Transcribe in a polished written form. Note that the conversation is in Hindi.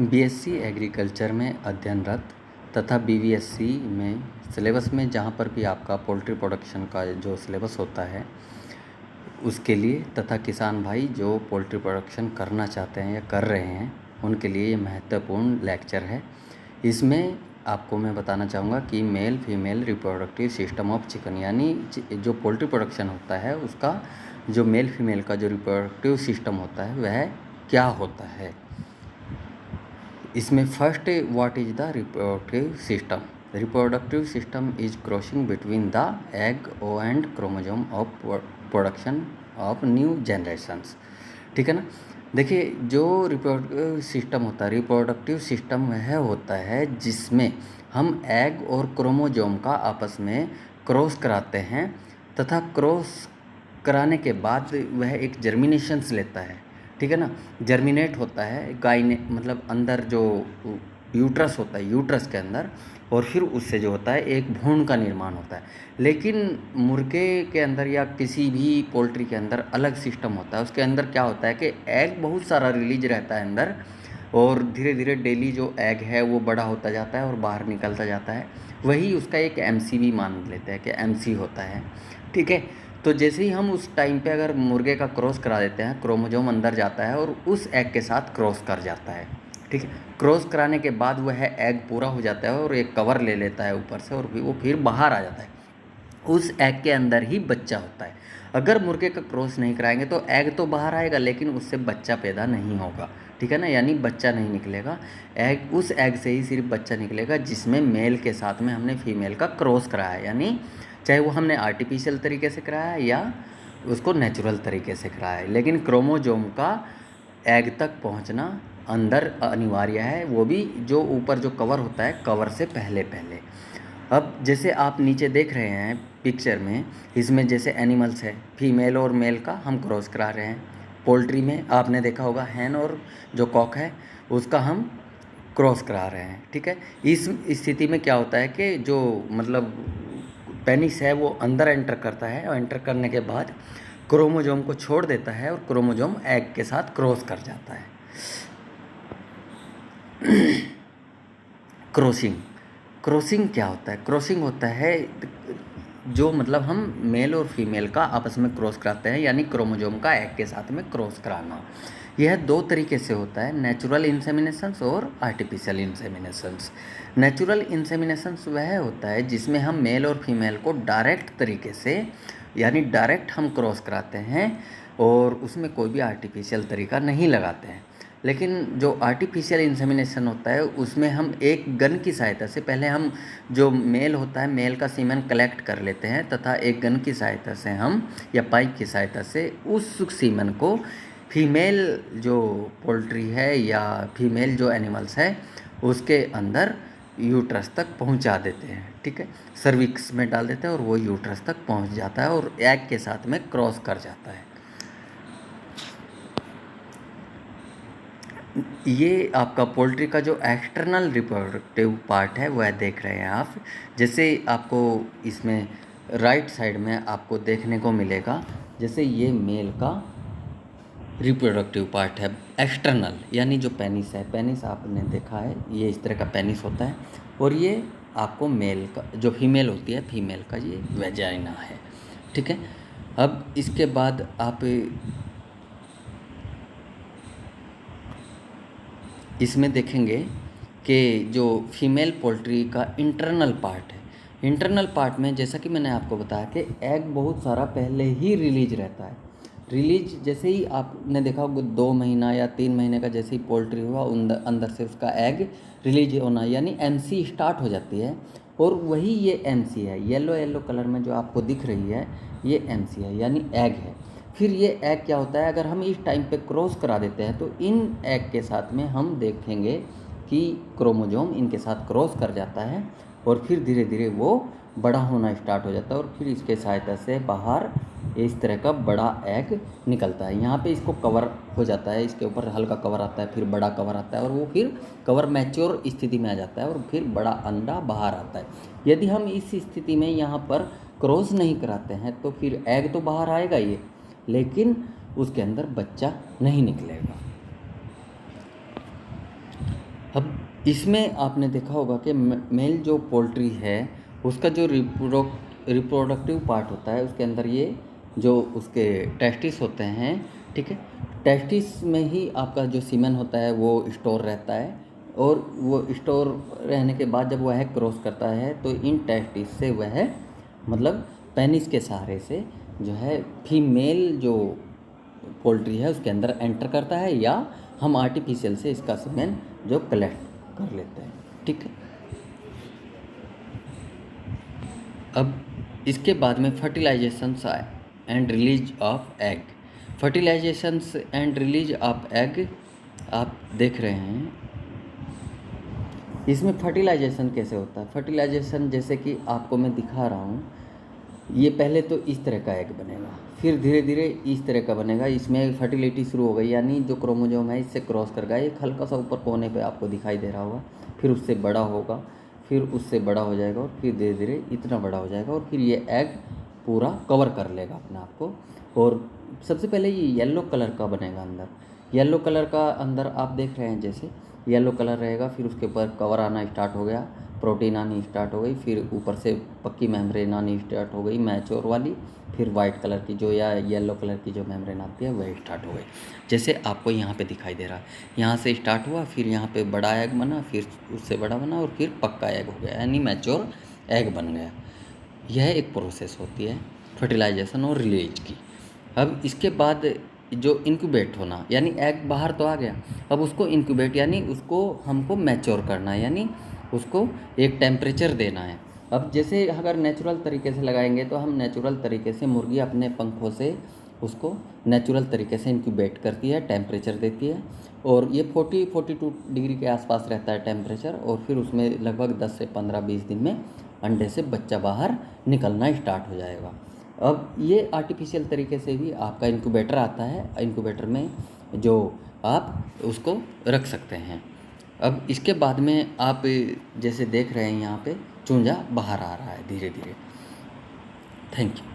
बीएससी एग्रीकल्चर में अध्ययनरत तथा बीवीएससी में सिलेबस में जहाँ पर भी आपका पोल्ट्री प्रोडक्शन का जो सिलेबस होता है उसके लिए तथा किसान भाई जो पोल्ट्री प्रोडक्शन करना चाहते हैं या कर रहे हैं उनके लिए ये महत्वपूर्ण लेक्चर है। इसमें आपको मैं बताना चाहूँगा कि male female reproductive system of chicken, यानी जो पोल्ट्री प्रोडक्शन होता है उसका जो मेल फीमेल का जो रिप्रोडक्टिव सिस्टम होता है वह क्या होता है। इसमें first, what is the reproductive system. Reproductive system is crossing between the egg and chromosome of production of new generations. ठीक है ना। देखिए, जो रिप्रोडक्टिव सिस्टम होता है, रिप्रोडक्टिव सिस्टम वह होता है जिसमें हम एग और क्रोमोसोम का आपस में क्रॉस कराते हैं तथा क्रॉस कराने के बाद वह एक जर्मिनेशंस लेता है। ठीक है ना। जर्मिनेट होता है गायने मतलब अंदर जो यूट्रस होता है, यूट्रस के अंदर, और फिर उससे जो होता है एक भ्रूण का निर्माण होता है। लेकिन मुर्गे के अंदर या किसी भी पोल्ट्री के अंदर अलग सिस्टम होता है। उसके अंदर क्या होता है कि एग बहुत सारा रिलीज रहता है अंदर, और धीरे धीरे डेली जो एग है वो बड़ा होता जाता है और बाहर निकलता जाता है। वही उसका एक एमसी भी मान लेते हैं कि एमसी होता है। ठीक है। तो जैसे ही हम उस टाइम पे अगर मुर्गे का क्रॉस करा देते हैं, क्रोमोसोम अंदर जाता है और उस एग के साथ क्रॉस कर जाता है। ठीक है। क्रॉस कराने के बाद वह एग पूरा हो जाता है और एक कवर ले लेता है ऊपर से, और वो फिर बाहर आ जाता है। उस एग के अंदर ही बच्चा होता है। अगर मुर्गे का क्रॉस नहीं कराएंगे तो एग तो बाहर आएगा लेकिन उससे बच्चा पैदा नहीं होगा। ठीक है ना, यानी बच्चा नहीं निकलेगा। एग, उस एग से ही सिर्फ बच्चा निकलेगा जिसमें मेल के साथ में हमने फीमेल का क्रॉस कराया, यानी चाहे वो हमने आर्टिफिशियल तरीके से कराया या उसको नेचुरल तरीके से कराया है, लेकिन क्रोमोसोम का एग तक पहुंचना अंदर अनिवार्य है, वो भी जो ऊपर जो कवर होता है कवर से पहले पहले। अब जैसे आप नीचे देख रहे हैं पिक्चर में, इसमें जैसे एनिमल्स है, फीमेल और मेल का हम क्रॉस करा रहे हैं। पोल्ट्री में आपने देखा होगा हैन और जो कॉक है उसका हम क्रॉस करा रहे हैं। ठीक है। इस स्थिति में क्या होता है कि जो मतलब पेनिस है वो अंदर एंटर करता है, और एंटर करने के बाद क्रोमोसोम को छोड़ देता है और क्रोमोसोम एग के साथ क्रॉस कर जाता है। क्रॉसिंग, क्रॉसिंग क्या होता है? क्रॉसिंग होता है जो मतलब हम मेल और फीमेल का आपस में क्रॉस कराते हैं, यानी क्रोमोसोम का एग के साथ में क्रॉस कराना। यह दो तरीके से होता है, नेचुरल इंसेमिनेशंस और आर्टिफिशियल इंसेमिनेशंस। नेचुरल इंसेमिनेशंस वह होता है जिसमें हम मेल और फीमेल को डायरेक्ट तरीके से, यानी डायरेक्ट हम क्रॉस कराते हैं और उसमें कोई भी आर्टिफिशियल तरीका नहीं लगाते हैं। लेकिन जो आर्टिफिशियल इंसेमिनेशन होता है उसमें हम एक गन की सहायता से, पहले हम जो मेल होता है मेल का सीमेन कलेक्ट कर लेते हैं तथा एक गन की सहायता से हम या पाइप की सहायता से उस सीमेन को फीमेल जो पोल्ट्री है या फीमेल जो एनिमल्स है उसके अंदर यूट्रस तक पहुंचा देते हैं। ठीक है। सर्विक्स में डाल देते हैं और वो यूट्रस तक पहुंच जाता है और एग के साथ में क्रॉस कर जाता है। ये आपका पोल्ट्री का जो एक्सटर्नल रिप्रोडक्टिव पार्ट है वह देख रहे हैं आप। जैसे आपको इसमें राइट साइड में आपको देखने को मिलेगा, जैसे ये मेल का रिप्रोडक्टिव पार्ट है एक्सटर्नल, यानी जो पेनिस है, पेनिस आपने देखा है ये इस तरह का पेनिस होता है, और ये आपको मेल का, जो फीमेल होती है फीमेल का ये वेजाइना है। ठीक है। अब इसके बाद आप इसमें देखेंगे कि जो फीमेल पोल्ट्री का इंटरनल पार्ट है, इंटरनल पार्ट में जैसा कि मैंने आपको बताया कि एग बहुत सारा पहले ही रिलीज रहता है। रिलीज जैसे ही आपने देखा होगा 2 महीना या 3 महीने का जैसे ही पोल्ट्री हुआ अंदर से उसका एग रिलीज होना, यानी एमसी स्टार्ट हो जाती है। और वही ये एमसी है, येलो येलो कलर में जो आपको दिख रही है ये एमसी है, यानी एग है। फिर ये एग क्या होता है, अगर हम इस टाइम पे क्रॉस करा देते हैं तो इन एग के साथ में हम देखेंगे कि क्रोमोसोम इनके साथ क्रॉस कर जाता है और फिर धीरे धीरे वो बड़ा होना स्टार्ट हो जाता है और फिर इसके सहायता से बाहर इस तरह का बड़ा एग निकलता है। यहाँ पे इसको कवर हो जाता है, इसके ऊपर हल्का कवर आता है, फिर बड़ा कवर आता है और वो फिर कवर मैच्योर स्थिति में आ जाता है और फिर बड़ा अंडा बाहर आता है। यदि हम इस स्थिति में यहाँ पर क्रॉस नहीं कराते हैं तो फिर एग तो बाहर आएगा ये, लेकिन उसके अंदर बच्चा नहीं निकलेगा। अब इसमें आपने देखा होगा कि मेल जो पोल्ट्री है उसका जो रिप्रोडक्टिव पार्ट होता है उसके अंदर ये जो उसके टेस्टिस होते हैं, ठीक है, टेस्टिस में ही आपका जो सीमेन होता है वो स्टोर रहता है, और वो स्टोर रहने के बाद जब वह क्रॉस करता है तो इन टेस्टिस से वह मतलब पेनिस के सहारे से जो है फीमेल जो पोल्ट्री है उसके अंदर एंटर करता है, या हम आर्टिफिशियल से इसका सीमेन जो कलेक्ट कर लेते हैं, ठीक है। अब इसके बाद में fertilisation and release of egg. Fertilisation and release of egg आप देख रहे हैं। इसमें फर्टिलाइजेशन कैसे होता है? फर्टिलाइजेशन जैसे कि आपको मैं दिखा रहा हूँ, ये पहले तो इस तरह का एग बनेगा, फिर धीरे धीरे इस तरह का बनेगा, इसमें फर्टिलिटी शुरू हो गई, यानी जो क्रोमोजोम है इससे क्रॉस कर गया, एक हल्का सा ऊपर कोने पे आपको दिखाई दे रहा होगा, फिर उससे बड़ा होगा, फिर उससे बड़ा हो जाएगा, और फिर धीरे धीरे इतना बड़ा हो जाएगा, और फिर ये एग पूरा कवर कर लेगा अपने आप को। और सबसे पहले ये येलो कलर का बनेगा अंदर। येलो कलर का अंदर आप देख रहे हैं जैसे येलो कलर रहेगा, फिर उसके ऊपर कवर आना स्टार्ट हो गया, प्रोटीन आनी स्टार्ट हो गई, फिर ऊपर से पक्की मेम्ब्रेन आनी स्टार्ट हो गई मैच्योर वाली, फिर वाइट कलर की जो या येलो कलर की जो मेम्ब्रेन आती है वह स्टार्ट हो गई, जैसे आपको यहाँ पे दिखाई दे रहा है। यहाँ से स्टार्ट हुआ, फिर यहाँ पे बड़ा एग बना, फिर उससे बड़ा बना, और फिर पक्का एग हो गया, यानी मैच्योर एग बन गया। यह एक प्रोसेस होती है फर्टिलाइजेशन और रिलीज की। अब इसके बाद जो इंक्यूबेट होना, यानी एग बाहर तो आ गया, अब उसको इंक्यूबेट यानी उसको हमको मैच्योर करना है, यानी उसको एक टेम्परेचर देना है। अब जैसे अगर नेचुरल तरीके से लगाएंगे तो हम नेचुरल तरीके से मुर्गी अपने पंखों से उसको नेचुरल तरीके से इंक्यूबेट करती है, टेम्परेचर देती है, और ये 40-42 डिग्री के आसपास रहता है टेम्परेचर, और फिर उसमें लगभग 10 से 15-20 दिन में अंडे से बच्चा बाहर निकलना स्टार्ट हो जाएगा। अब ये आर्टिफिशियल तरीके से भी आपका इंक्यूबेटर आता है, इंक्यूबेटर में जो आप उसको रख सकते हैं। अब इसके बाद में आप जैसे देख रहे हैं यहाँ पे चूंजा बाहर आ रहा है धीरे धीरे। Thank you.